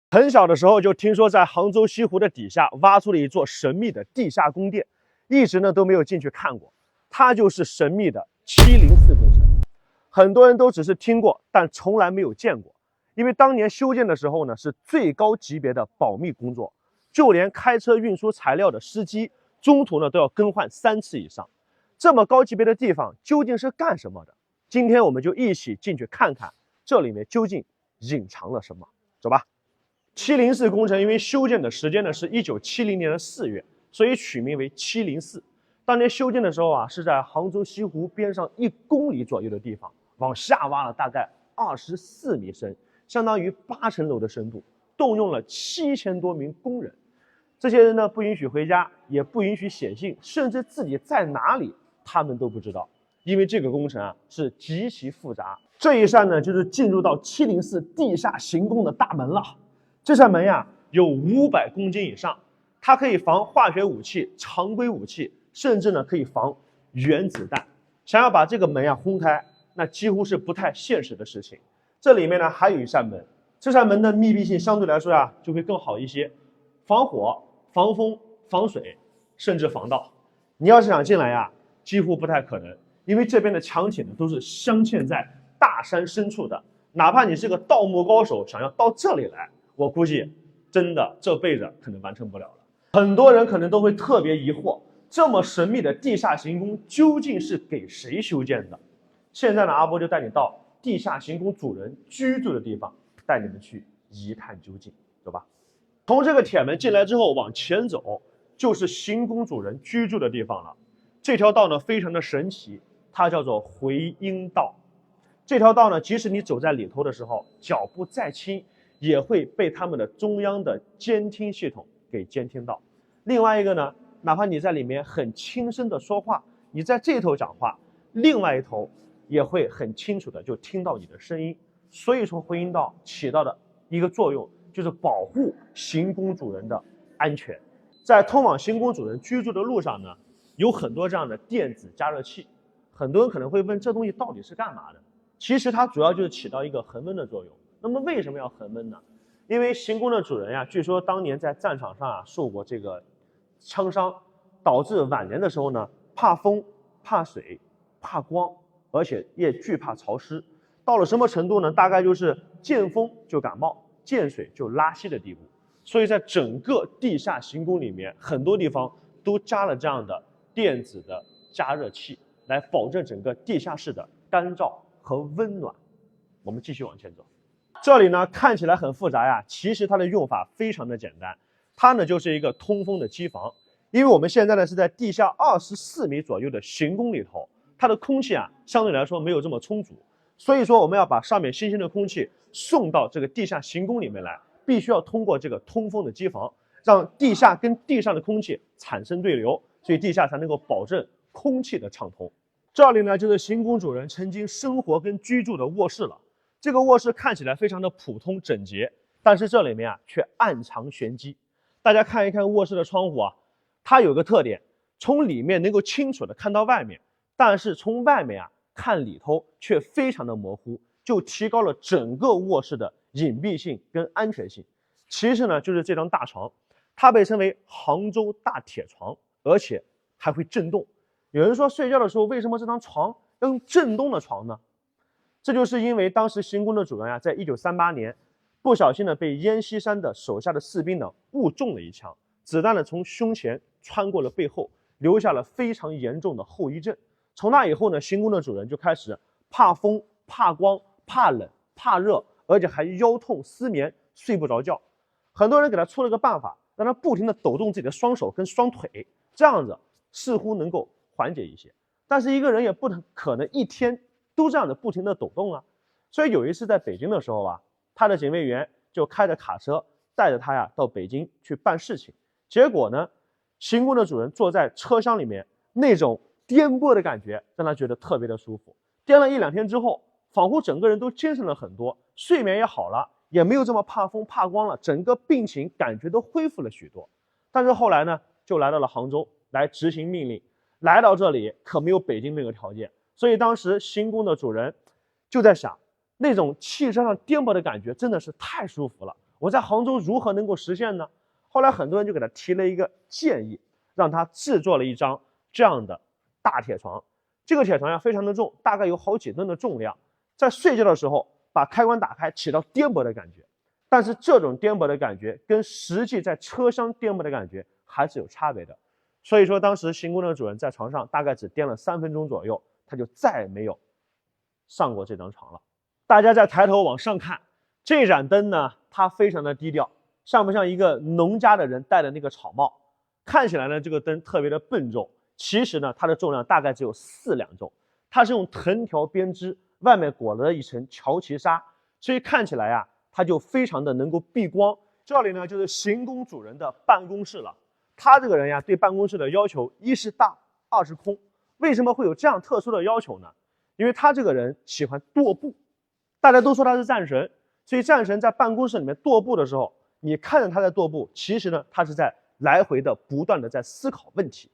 很小的时候就听说在杭州西湖的底下挖出了一座神秘的地下宫殿，一直呢都没有进去看过。它就是神秘的704工程。很多人都只是听过，但从来没有见过。因为当年修建的时候呢，是最高级别的保密工作，就连开车运输材料的司机中途呢都要更换3次以上。这么高级别的地方究竟是干什么的？今天我们就一起进去看看，这里面究竟隐藏了什么。走吧。704工程因为修建的时间呢是1970年的4月，所以取名为704。当年修建的时候啊，是在杭州西湖边上1公里左右的地方，往下挖了大概24米深，相当于8层楼的深度，动用了7000多名工人。这些人呢不允许回家，也不允许写信，甚至自己在哪里他们都不知道，因为这个工程啊是极其复杂。这一扇呢就是进入到704地下行宫的大门了。这扇门呀有500公斤以上，它可以防化学武器、常规武器，甚至呢可以防原子弹。想要把这个门呀轰开，那几乎是不太现实的事情。这里面呢还有一扇门，这扇门的密闭性相对来说呀就会更好一些，防火、防风、防水，甚至防盗。你要是想进来呀，几乎不太可能，因为这边的墙体呢都是镶嵌在大山深处的，哪怕你是个盗墓高手，想要到这里来，我估计真的这辈子可能完成不了了。很多人可能都会特别疑惑，这么神秘的地下行宫究竟是给谁修建的？现在呢，阿波就带你到地下行宫主人居住的地方，带你们去一探究竟，走吧。从这个铁门进来之后往前走，就是行宫主人居住的地方了。这条道呢非常的神奇，它叫做回音道。这条道呢，即使你走在里头的时候，脚步再轻，也会被他们的中央的监听系统给监听到。另外一个呢，哪怕你在里面很轻声的说话，你在这头讲话，另外一头也会很清楚的就听到你的声音。所以说回音道起到的一个作用就是保护行宫主人的安全。在通往行宫主人居住的路上呢，有很多这样的电子加热器。很多人可能会问，这东西到底是干嘛的？其实它主要就是起到一个恒温的作用。那么为什么要恒温呢？因为行宫的主人呀，据说当年在战场上啊受过这个枪伤，导致晚年的时候呢，怕风、怕水、怕光，而且也惧怕潮湿。到了什么程度呢？大概就是见风就感冒，见水就拉稀的地步。所以在整个地下行宫里面，很多地方都加了这样的电子的加热器，来保证整个地下室的干燥和温暖。我们继续往前走。这里呢看起来很复杂呀，其实它的用法非常的简单。它呢就是一个通风的机房。因为我们现在呢是在地下24米左右的行宫里头，它的空气啊相对来说没有这么充足，所以说我们要把上面新鲜的空气送到这个地下行宫里面来，必须要通过这个通风的机房，让地下跟地上的空气产生对流，所以地下才能够保证空气的畅通。这里呢就是行宫主人曾经生活跟居住的卧室了。这个卧室看起来非常的普通整洁，但是这里面啊却暗藏玄机。大家看一看卧室的窗户啊，它有个特点，从里面能够清楚的看到外面，但是从外面啊看里头却非常的模糊，就提高了整个卧室的隐蔽性跟安全性。其次呢，就是这张大床，它被称为杭州大铁床，而且还会震动。有人说睡觉的时候为什么这张床要用震动的床呢？这就是因为当时行宫的主人啊，在1938年不小心呢被阎锡山的手下的士兵呢误中了一枪，子弹呢从胸前穿过了背后，留下了非常严重的后遗症。从那以后呢，行宫的主人就开始怕风、怕光、怕冷、怕热，而且还腰痛、失眠、睡不着觉。很多人给他出了个办法，让他不停地抖动自己的双手跟双腿，这样子似乎能够缓解一些。但是一个人也不可能一天都这样的不停地抖动啊。所以有一次在北京的时候啊，他的警卫员就开着卡车带着他呀到北京去办事情。结果呢，行宫的主人坐在车厢里面，那种颠簸的感觉让他觉得特别的舒服。颠了1-2天之后，仿佛整个人都精神了很多，睡眠也好了，也没有这么怕风怕光了，整个病情感觉都恢复了许多。但是后来呢，就来到了杭州来执行命令。来到这里可没有北京那个条件，所以当时行宫的主人就在想，那种汽车上颠簸的感觉真的是太舒服了，我在杭州如何能够实现呢？后来很多人就给他提了一个建议，让他制作了一张这样的大铁床。这个铁床呀非常的重，大概有好几吨的重量，在睡觉的时候把开关打开，起到颠簸的感觉。但是这种颠簸的感觉跟实际在车厢颠簸的感觉还是有差别的。所以说当时邢工的主人在床上大概只颠了3分钟左右，他就再也没有上过这张床了。大家再抬头往上看，这盏灯呢，它非常的低调，像不像一个农家的人戴的那个草帽？看起来呢，这个灯特别的笨重，其实呢，它的重量大概只有4两重。它是用藤条编织，外面裹了一层乔其纱，所以看起来啊，它就非常的能够避光。这里呢，就是邢工主人的办公室了。他这个人呀，对办公室的要求，一是大，二是空。为什么会有这样特殊的要求呢？因为他这个人喜欢踱步，大家都说他是战神，所以战神在办公室里面踱步的时候，你看着他在踱步，其实呢，他是在来回的不断的在思考问题。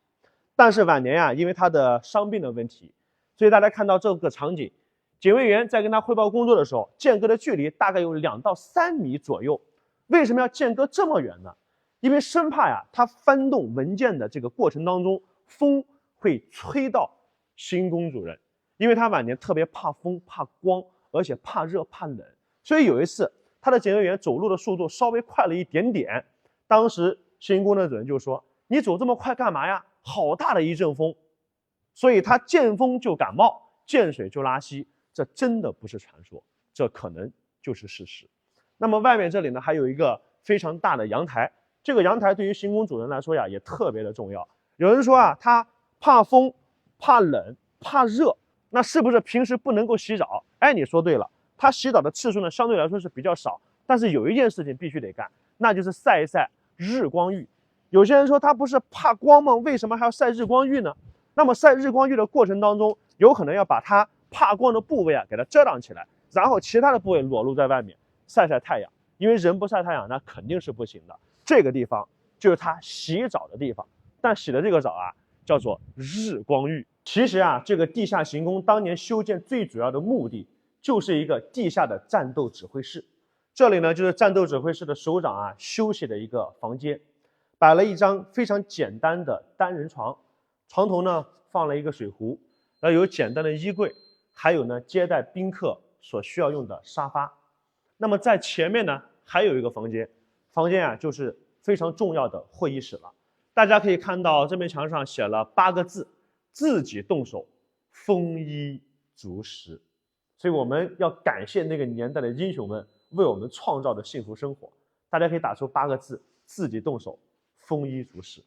但是晚年呀，因为他的伤病的问题，所以大家看到这个场景，警卫员在跟他汇报工作的时候，间隔的距离大概有2到3米左右。为什么要间隔这么远呢？因为生怕呀，他翻动文件的这个过程当中，风会吹到邢工主任，因为他晚年特别怕风、怕光，而且怕热、怕冷。所以有一次，他的警卫员走路的速度稍微快了一点点，当时邢工的主任就说：“你走这么快干嘛呀？好大的一阵风！”所以他见风就感冒，见水就拉稀，这真的不是传说，这可能就是事实。那么外面这里呢，还有一个非常大的阳台，这个阳台对于邢工主人来说呀，也特别的重要。有人说啊，他怕风、怕冷、怕热，那是不是平时不能够洗澡？哎，你说对了，他洗澡的次数呢，相对来说是比较少，但是有一件事情必须得干，那就是晒一晒日光浴。有些人说他不是怕光吗？为什么还要晒日光浴呢？那么晒日光浴的过程当中，有可能要把他怕光的部位啊给它遮挡起来，然后其他的部位裸露在外面晒晒太阳。因为人不晒太阳那肯定是不行的。这个地方就是他洗澡的地方，但洗的这个澡啊叫做日光浴。其实啊，这个地下行宫当年修建最主要的目的就是一个地下的战斗指挥室。这里呢就是战斗指挥室的首长啊休息的一个房间，摆了一张非常简单的单人床，床头呢放了一个水壶，然后有简单的衣柜，还有呢接待宾客所需要用的沙发。那么在前面呢还有一个房间，房间啊就是非常重要的会议室了。大家可以看到这面墙上写了8个字：自己动手，丰衣足食。所以我们要感谢那个年代的英雄们为我们创造的幸福生活。大家可以打出8个字：自己动手，丰衣足食。